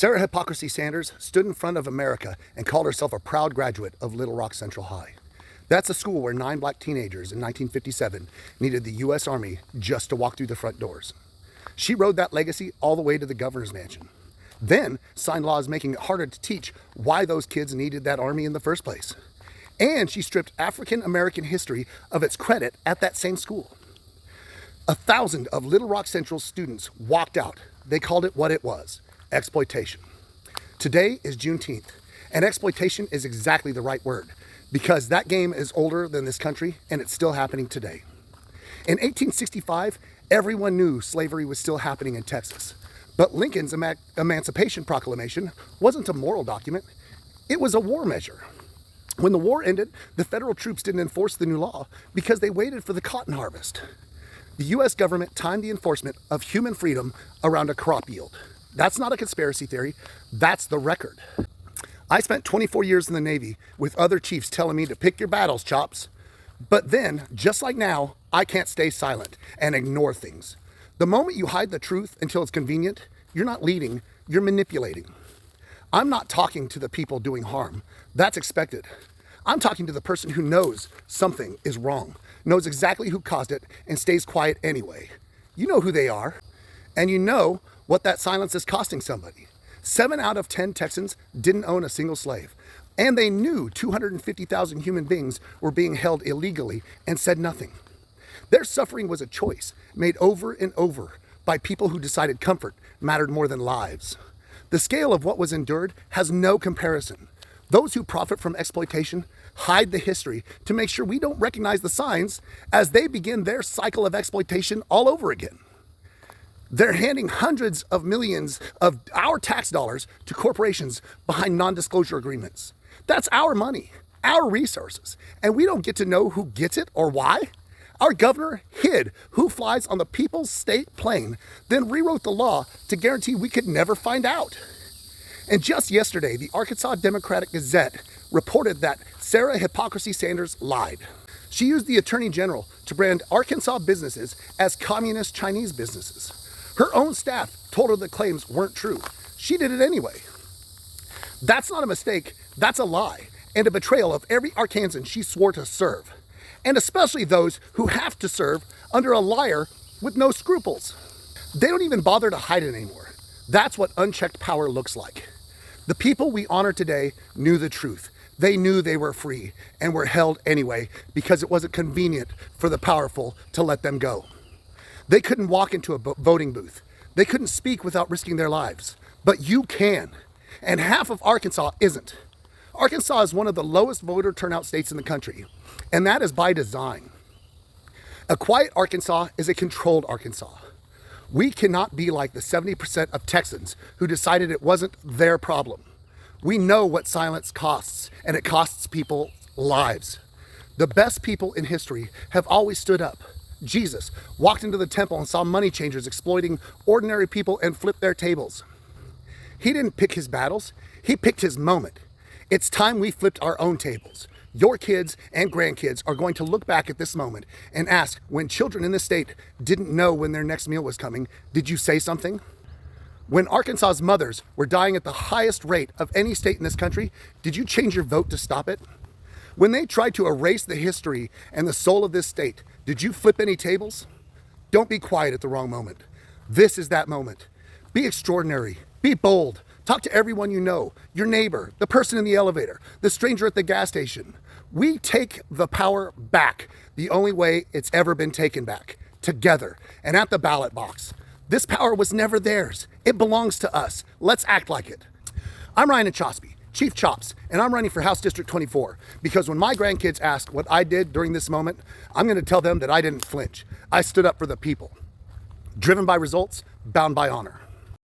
Sarah Hypocrisy Sanders stood in front of America and called herself a proud graduate of Little Rock Central High. That's a school where 9 black teenagers in 1957 needed the U.S. Army just to walk through the front doors. She rode that legacy all the way to the governor's mansion. Then signed laws making it harder to teach why those kids needed that army in the first place. And she stripped African American history of its credit at that same school. 1,000 of Little Rock Central's students walked out. They called it what it was: exploitation. Today is Juneteenth, and exploitation is exactly the right word, because that game is older than this country and it's still happening today. In 1865, everyone knew slavery was still happening in Texas. But Lincoln's Emancipation Proclamation wasn't a moral document, it was a war measure. When the war ended, the federal troops didn't enforce the new law because they waited for the cotton harvest. The U.S. government timed the enforcement of human freedom around a crop yield. That's not a conspiracy theory, that's the record. I spent 24 years in the Navy with other chiefs telling me to pick your battles, Chops. But then, just like now, I can't stay silent and ignore things. The moment you hide the truth until it's convenient, you're not leading, you're manipulating. I'm not talking to the people doing harm. That's expected. I'm talking to the person who knows something is wrong, knows exactly who caused it, and stays quiet anyway. You know who they are, and you know what that silence is costing somebody. 7 out of 10 Texans didn't own a single slave, and they knew 250,000 human beings were being held illegally and said nothing. Their suffering was a choice made over and over by people who decided comfort mattered more than lives. The scale of what was endured has no comparison. Those who profit from exploitation hide the history to make sure we don't recognize the signs as they begin their cycle of exploitation all over again. They're handing hundreds of millions of our tax dollars to corporations behind non-disclosure agreements. That's our money, our resources, and we don't get to know who gets it or why. Our governor hid who flies on the people's state plane, then rewrote the law to guarantee we could never find out. And just yesterday, the Arkansas Democratic Gazette reported that Sarah Hypocrisy Sanders lied. She used the Attorney General to brand Arkansas businesses as communist Chinese businesses. Her own staff told her the claims weren't true. She did it anyway. That's not a mistake, that's a lie, and a betrayal of every Arkansan she swore to serve. And especially those who have to serve under a liar with no scruples. They don't even bother to hide it anymore. That's what unchecked power looks like. The people we honor today knew the truth. They knew they were free and were held anyway because it wasn't convenient for the powerful to let them go. They couldn't walk into a voting booth. They couldn't speak without risking their lives. But you can. And half of Arkansas isn't. Arkansas is one of the lowest voter turnout states in the country, and that is by design. A quiet Arkansas is a controlled Arkansas. We cannot be like the 70% of Texans who decided it wasn't their problem. We know what silence costs, and it costs people lives. The best people in history have always stood up. Jesus walked into the temple and saw money changers exploiting ordinary people and flip their tables. He didn't pick his battles, he picked his moment. It's time we flipped our own tables. Your kids and grandkids are going to look back at this moment and ask, when children in this state didn't know when their next meal was coming, did you say something? When Arkansas's mothers were dying at the highest rate of any state in this country, did you change your vote to stop it? When they tried to erase the history and the soul of this state, did you flip any tables? Don't be quiet at the wrong moment. This is that moment. Be extraordinary. Be bold. Talk to everyone you know, your neighbor, the person in the elevator, the stranger at the gas station. We take the power back the only way it's ever been taken back, together and at the ballot box. This power was never theirs. It belongs to us. Let's act like it. I'm Ryan Chospy, Chief Chops, and I'm running for House District 24 because when my grandkids ask what I did during this moment, I'm going to tell them that I didn't flinch. I stood up for the people. Driven by results, bound by honor.